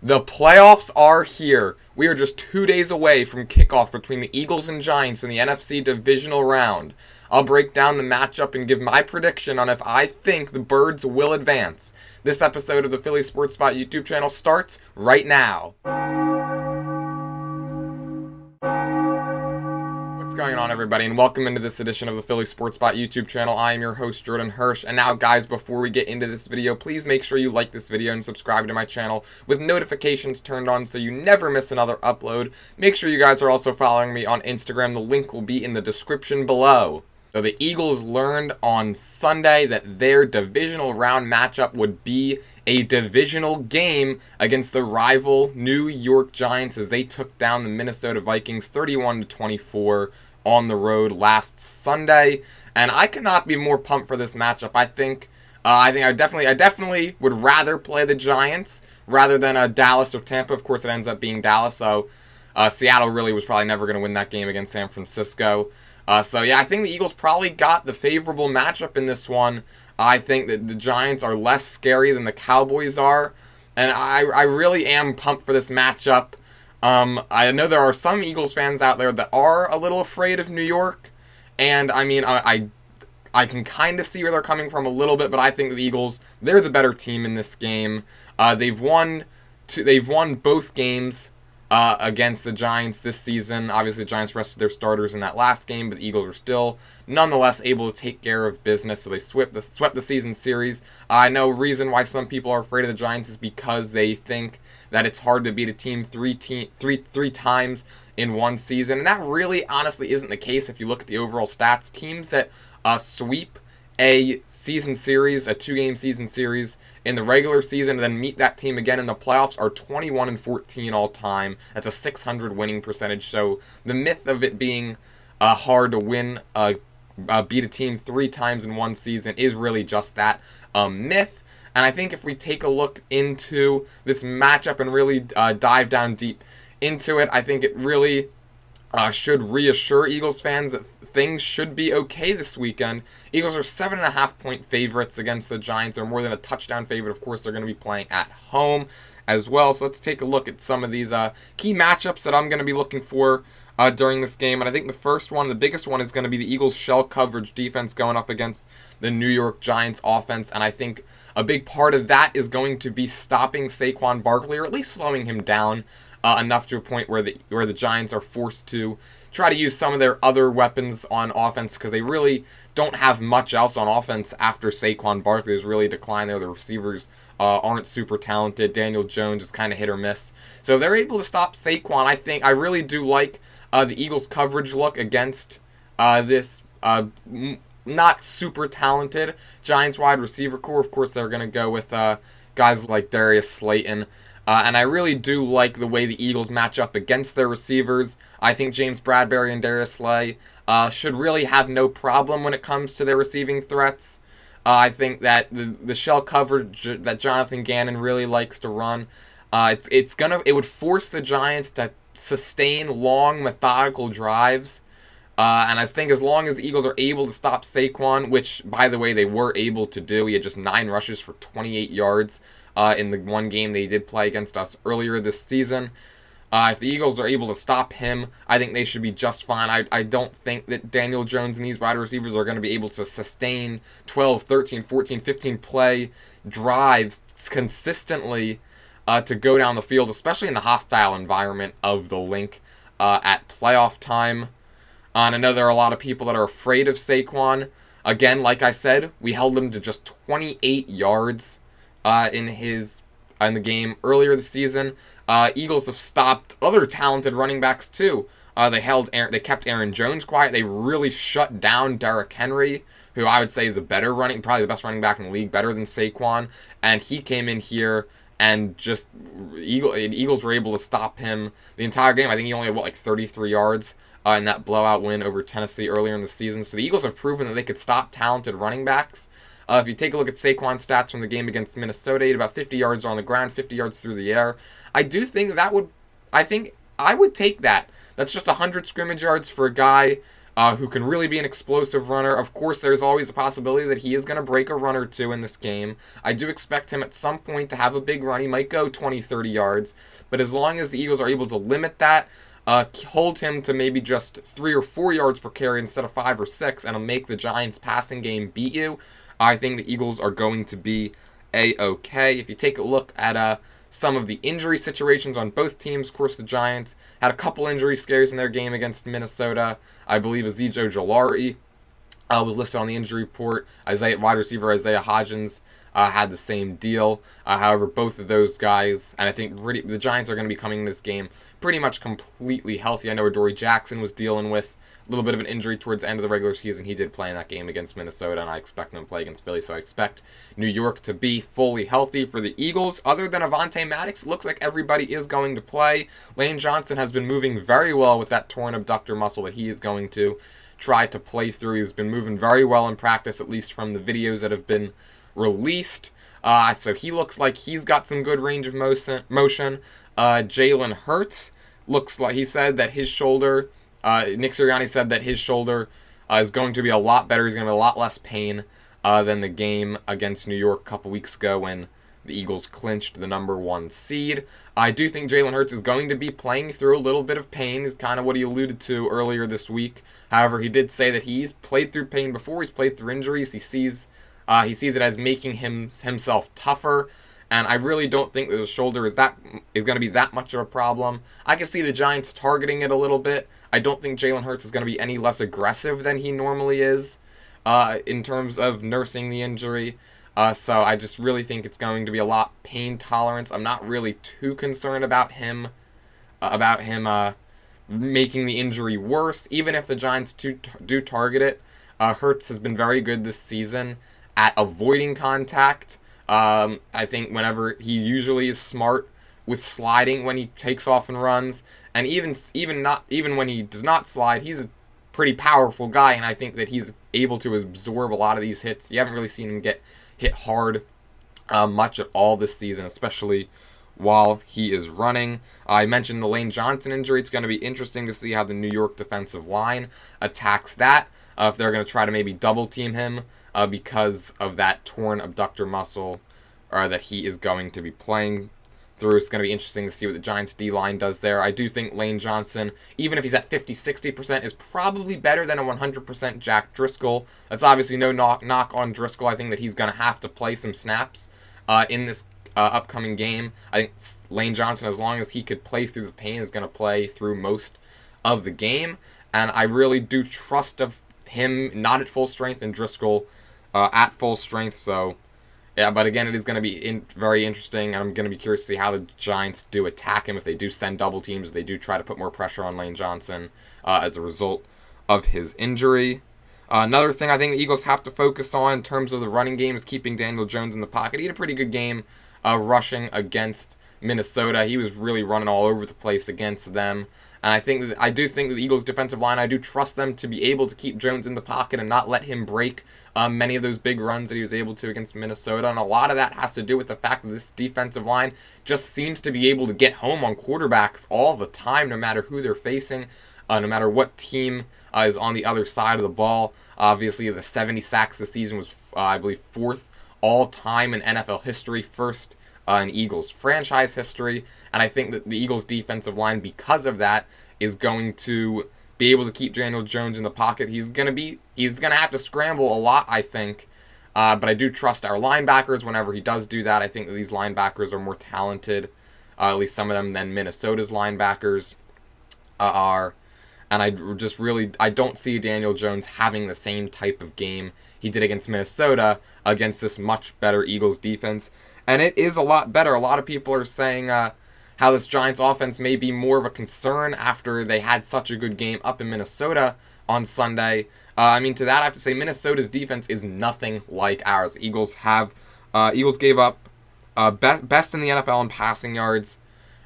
The playoffs are here. We are just 2 days away from kickoff between the Eagles and Giants in the NFC Divisional round. I'll break down the matchup and give my prediction on if I think the Birds will advance. This episode of the Philly Sports Spot YouTube channel starts right now. What's going on, everybody, and welcome into this edition of the Philly Sports Spot YouTube channel. I am your host, Jordan Hirsch, and now, guys, before we get into this video, please make sure you like this video and subscribe to my channel with notifications turned on so you never miss another upload. Make sure you guys are also following me on Instagram. The link will be in the description below. So the Eagles learned on Sunday that their divisional round matchup would be a divisional game against the rival New York Giants as they took down the Minnesota Vikings 31-24 on the road last Sunday. And I could not be more pumped for this matchup. I definitely would rather play the Giants rather than Dallas or Tampa. Of course, it ends up being Dallas, so Seattle really was probably never going to win that game against San Francisco. So yeah, I think the Eagles probably got the favorable matchup in this one. I think that the Giants are less scary than the Cowboys are, and I really am pumped for this matchup. I know there are some Eagles fans out there that are a little afraid of New York, and I mean, I can kind of see where they're coming from a little bit, but I think the Eagles, they're the better team in this game. They've won both games against the Giants this season. Obviously, the Giants rested their starters in that last game, but the Eagles were still nonetheless able to take care of business, so they swept the season series. I know reason why some people are afraid of the Giants is because they think that it's hard to beat a team three times in one season, and that really honestly isn't the case if you look at the overall stats. Teams that sweep a season series, a two-game season series in the regular season, and then meet that team again in the playoffs are 21-14 all time. That's a 600 winning percentage. So the myth of it being hard to win, beat a team three times in one season is really just that, myth. And I think if we take a look into this matchup and really dive down deep into it, I think it really should reassure Eagles fans that things should be okay this weekend. Eagles are 7.5-point favorites against the Giants. They're more than a touchdown favorite. Of course, they're going to be playing at home as well. So let's take a look at some of these key matchups that I'm going to be looking for during this game. And I think the first one, the biggest one, is going to be the Eagles' shell coverage defense going up against the New York Giants offense. And I think a big part of that is going to be stopping Saquon Barkley, or at least slowing him down enough to a point where the Giants are forced to try to use some of their other weapons on offense, because they really don't have much else on offense after Saquon Barkley has really declined there. The receivers aren't super talented. Daniel Jones is kind of hit or miss. So if they're able to stop Saquon, I really do like the Eagles' coverage look against this not super talented Giants wide receiver core. Of course, they're going to go with guys like Darius Slayton. And I really do like the way the Eagles match up against their receivers. I think James Bradberry and Darius Slay should really have no problem when it comes to their receiving threats. I think that the shell coverage that Jonathan Gannon really likes to run, it would force the Giants to sustain long, methodical drives. And I think as long as the Eagles are able to stop Saquon, which, by the way, they were able to do. He had just 9 rushes for 28 yards in the one game they did play against us earlier this season. If the Eagles are able to stop him, I think they should be just fine. I don't think that Daniel Jones and these wide receivers are going to be able to sustain 12, 13, 14, 15 play drives consistently to go down the field, especially in the hostile environment of the Link at playoff time. And I know there are a lot of people that are afraid of Saquon. Again, like I said, we held him to just 28 yards in the game earlier this season. Eagles have stopped other talented running backs too. They kept Aaron Jones quiet. They really shut down Derrick Henry, who I would say is probably the best running back in the league, better than Saquon. And he came in here and just Eagles were able to stop him the entire game. I think he only had 33 yards in that blowout win over Tennessee earlier in the season. So the Eagles have proven that they could stop talented running backs. If you take a look at Saquon's stats from the game against Minnesota, he had about 50 yards on the ground, 50 yards through the air. I do think I would take that. That's just 100 scrimmage yards for a guy who can really be an explosive runner. Of course, there's always a possibility that he is going to break a run or two in this game. I do expect him at some point to have a big run. He might go 20, 30 yards. But as long as the Eagles are able to limit that, hold him to maybe just 3 or 4 yards per carry instead of 5 or 6, and make the Giants' passing game beat you, I think the Eagles are going to be A-okay. If you take a look at some of the injury situations on both teams, of course, the Giants had a couple injury scares in their game against Minnesota. I believe Ezekiel Ojulari was listed on the injury report. Wide receiver Isaiah Hodgins had the same deal. However, both of those guys, and I think the Giants are going to be coming in this game pretty much completely healthy. I know Adoree Jackson was dealing with a little bit of an injury towards the end of the regular season. He did play in that game against Minnesota, and I expect him to play against Philly, so I expect New York to be fully healthy. For the Eagles, other than Avonte Maddox, it looks like everybody is going to play. Lane Johnson has been moving very well with that torn abductor muscle that he is going to try to play through. He's been moving very well in practice, at least from the videos that have been released. So he looks like he's got some good range of motion. Jalen Hurts looks like he said that his shoulder... Nick Sirianni said that his shoulder is going to be a lot better. He's going to have a lot less pain than the game against New York a couple weeks ago when the Eagles clinched the number 1 seed. I do think Jalen Hurts is going to be playing through a little bit of pain. Is kind of what he alluded to earlier this week. However, he did say that he's played through pain before. He's played through injuries. He sees it as making himself tougher. And I really don't think that the shoulder is going to be that much of a problem. I can see the Giants targeting it a little bit. I don't think Jalen Hurts is going to be any less aggressive than he normally is in terms of nursing the injury. So I just really think it's going to be a lot pain tolerance. I'm not really too concerned about him making the injury worse. Even if the Giants do target it, Hurts has been very good this season at avoiding contact. I think whenever he usually is smart with sliding when he takes off and runs, and even when he does not slide, he's a pretty powerful guy, and I think that he's able to absorb a lot of these hits. You haven't really seen him get hit hard much at all this season, especially while he is running. I mentioned the Lane Johnson injury. It's going to be interesting to see how the New York defensive line attacks that. If they're going to try to maybe double team him because of that torn abductor muscle that he is going to be playing through. It's going to be interesting to see what the Giants D-line does there. I do think Lane Johnson, even if he's at 50-60%, is probably better than a 100% Jack Driscoll. That's obviously no knock on Driscoll. I think that he's going to have to play some snaps in this upcoming game. I think Lane Johnson, as long as he could play through the pain, is going to play through most of the game. And I really do trust of him not at full strength and Driscoll at full strength. So, yeah, but again, it is going to be very interesting, and I'm going to be curious to see how the Giants do attack him, if they do send double teams, if they do try to put more pressure on Lane Johnson as a result of his injury. Another thing I think the Eagles have to focus on in terms of the running game is keeping Daniel Jones in the pocket. He had a pretty good game rushing against Minnesota. He was really running all over the place against them. And I do think that the Eagles' defensive line, I do trust them to be able to keep Jones in the pocket and not let him break many of those big runs that he was able to against Minnesota. And a lot of that has to do with the fact that this defensive line just seems to be able to get home on quarterbacks all the time, no matter who they're facing, no matter what team is on the other side of the ball. Obviously, the 70 sacks this season was, I believe, 4th all-time in NFL history, 1st in Eagles franchise history. And I think that the Eagles' defensive line, because of that, is going to be able to keep Daniel Jones in the pocket. He's gonna have to scramble a lot, I think. But I do trust our linebackers whenever he does do that. I think that these linebackers are more talented, at least some of them, than Minnesota's linebackers are. And I don't see Daniel Jones having the same type of game he did against Minnesota against this much better Eagles defense. And it is a lot better. A lot of people are saying how this Giants offense may be more of a concern after they had such a good game up in Minnesota on Sunday. To that I have to say Minnesota's defense is nothing like ours. Eagles gave up best in the NFL in passing yards.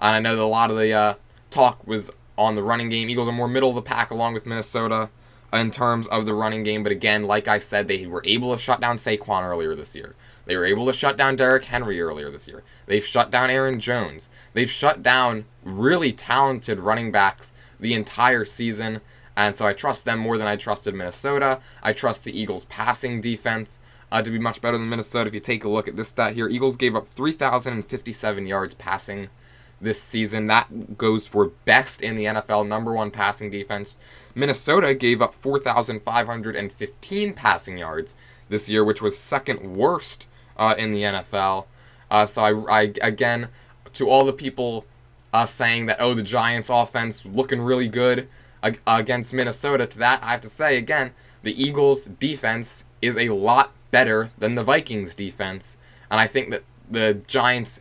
And I know that a lot of the talk was on the running game. Eagles are more middle of the pack along with Minnesota in terms of the running game. But again, like I said, they were able to shut down Saquon earlier this year. They were able to shut down Derrick Henry earlier this year. They've shut down Aaron Jones. They've shut down really talented running backs the entire season. And so I trust them more than I trusted Minnesota. I trust the Eagles' passing defense to be much better than Minnesota. If you take a look at this stat here, Eagles gave up 3,057 yards passing this season. That goes for best in the NFL, number one passing defense. Minnesota gave up 4,515 passing yards this year, which was second worst in the NFL. So I again, to all the people saying that, oh, the Giants offense looking really good against Minnesota, to that I have to say again, the Eagles defense is a lot better than the Vikings defense, and I think that the Giants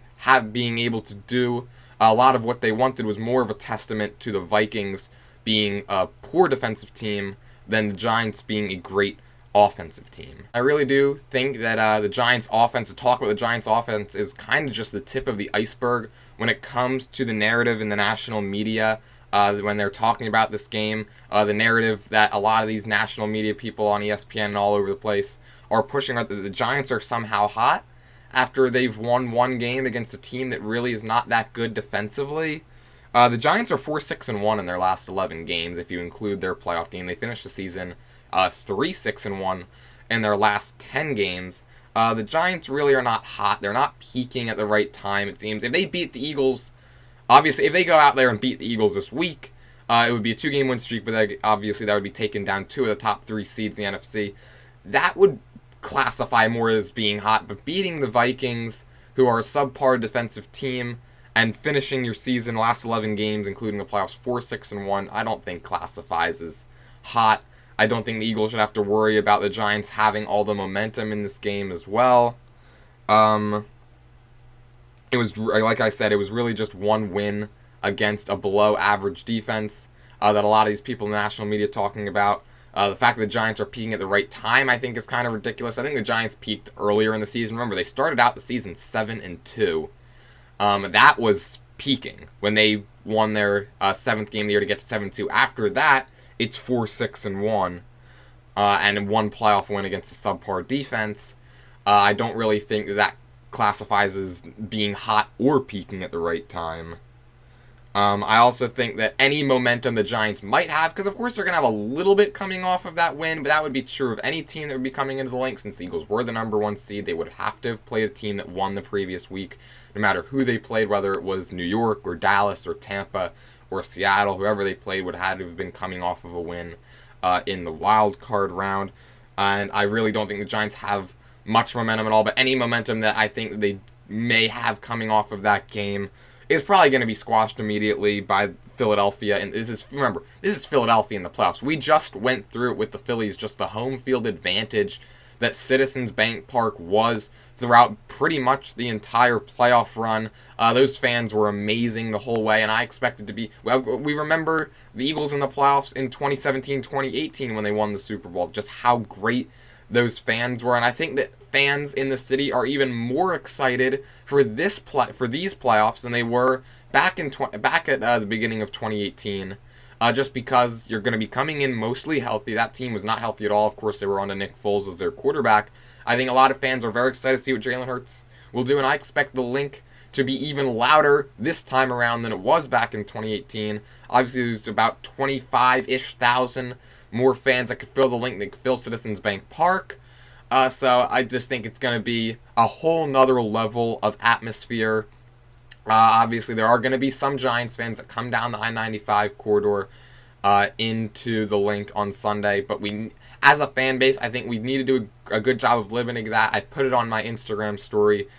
being able to do a lot of what they wanted was more of a testament to the Vikings being a poor defensive team than the Giants being a great offensive team. I really do think that the Giants offense, to talk about the Giants offense, is kind of just the tip of the iceberg when it comes to the narrative in the national media. When they're talking about this game, the narrative that a lot of these national media people on ESPN and all over the place are pushing out that the Giants are somehow hot after they've won one game against a team that really is not that good defensively. The Giants are 4-6-1 in their last 11 games, if you include their playoff game. They finished the season 3-6-1 in their last 10 games. The Giants really are not hot. They're not peaking at the right time, it seems. If they beat the Eagles, obviously, if they go out there and beat the Eagles this week, it would be a 2-game win streak, but obviously that would be taking down 2 of the top 3 seeds in the NFC. That would classify more as being hot, but beating the Vikings, who are a subpar defensive team, and finishing your season last 11 games, including the playoffs, 4-6-1, I don't think classifies as hot. I don't think the Eagles should have to worry about the Giants having all the momentum in this game as well. It was, like I said, it was really just one win against a below-average defense that a lot of these people in the national media talking about. The fact that the Giants are peaking at the right time, I think, is kind of ridiculous. I think the Giants peaked earlier in the season. Remember, they started out the season 7-2. That was peaking when they won their 7th game of the year to get to 7-2. After that, it's 4-6-1, and one playoff win against a subpar defense. I don't really think that classifies as being hot or peaking at the right time. I also think that any momentum the Giants might have, because of course they're going to have a little bit coming off of that win, but that would be true of any team that would be coming into the link. Since the Eagles were the number 1 seed, they would have to have played a team that won the previous week, no matter who they played, whether it was New York or Dallas or Tampa or Seattle. Whoever they played would have to have been coming off of a win in the wild card round. And I really don't think the Giants have much momentum at all, but any momentum that I think they may have coming off of that game is probably going to be squashed immediately by Philadelphia. And this is Philadelphia in the playoffs. We just went through it with the Phillies, just the home field advantage that Citizens Bank Park was throughout pretty much the entire playoff run. Those fans were amazing the whole way, and I expected to be... Well, we remember the Eagles in the playoffs in 2017-2018 when they won the Super Bowl, just how great those fans were, and I think that fans in the city are even more excited for these playoffs than they were back at the beginning of 2018. Just because you're going to be coming in mostly healthy. That team was not healthy at all. Of course, they were on to Nick Foles as their quarterback. I think a lot of fans are very excited to see what Jalen Hurts will do, and I expect the link to be even louder this time around than it was back in 2018. Obviously, there's about 25-ish thousand more fans that could fill the link than could fill Citizens Bank Park. So I just think it's going to be a whole nother level of atmosphere. Obviously, there are going to be some Giants fans that come down the I-95 corridor into the link on Sunday. But we, as a fan base, I think we need to do a good job of limiting that. I put it on my Instagram story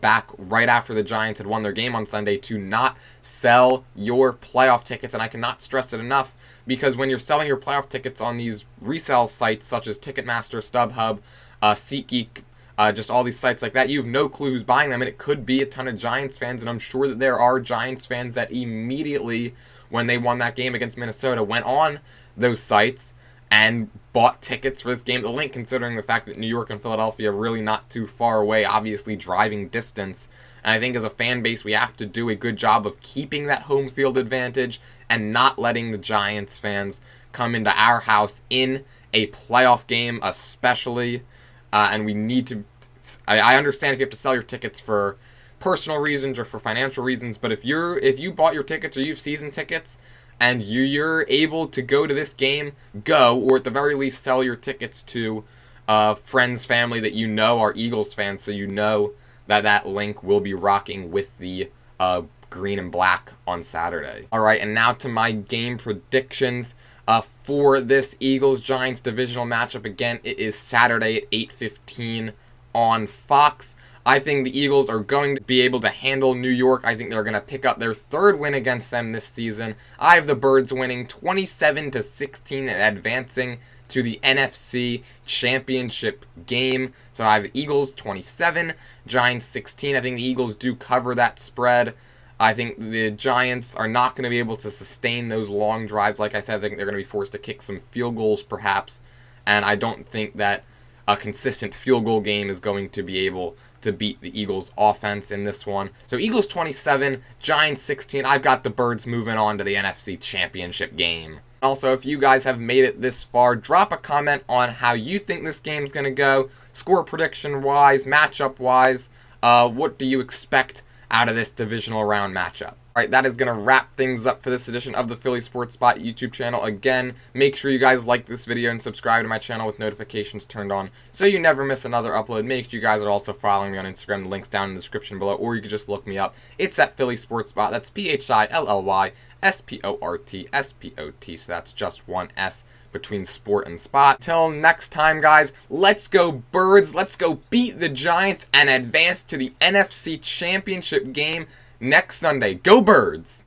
back right after the Giants had won their game on Sunday to not sell your playoff tickets. And I cannot stress it enough, because when you're selling your playoff tickets on these resale sites such as Ticketmaster, StubHub, SeatGeek, just all these sites like that, you have no clue who's buying them, and it could be a ton of Giants fans, and I'm sure that there are Giants fans that immediately, when they won that game against Minnesota, went on those sites and bought tickets for this game. The link, considering the fact that New York and Philadelphia are really not too far away, obviously driving distance, and I think as a fan base, we have to do a good job of keeping that home field advantage and not letting the Giants fans come into our house in a playoff game, especially. And we need to... I understand if you have to sell your tickets for personal reasons or for financial reasons, but if you bought your tickets or you have season tickets, and you're able to go to this game, go, or at the very least sell your tickets to friends, family that you know are Eagles fans, so you know that that link will be rocking with the green and black on Saturday. All right, and now to my game predictions for this Eagles-Giants divisional matchup. Again, it is Saturday at 8:15 on Fox. I think the Eagles are going to be able to handle New York. I think they're going to pick up their third win against them this season. I have the Birds winning 27-16 and advancing to the NFC Championship game. So I have the Eagles 27, Giants 16. I think the Eagles do cover that spread. I think the Giants are not going to be able to sustain those long drives. Like I said, I think they're going to be forced to kick some field goals perhaps. And I don't think that a consistent field goal game is going to be able to beat the Eagles offense in this one. So Eagles 27, Giants 16. I've got the Birds moving on to the NFC Championship game. Also, if you guys have made it this far, drop a comment on how you think this game's going to go, score prediction-wise, matchup-wise. What do you expect out of this divisional round matchup? All right, that is going to wrap things up for this edition of the Philly Sports Spot YouTube channel. Again, make sure you guys like this video and subscribe to my channel with notifications turned on so you never miss another upload. Make sure you guys are also following me on Instagram. The link's down in the description below, or you can just look me up. It's at Philly Sports Spot. That's PhillysSpotSpot. So that's just one S between sport and spot. Till next time, guys, let's go Birds. Let's go beat the Giants and advance to the NFC Championship game next Sunday. Go Birds!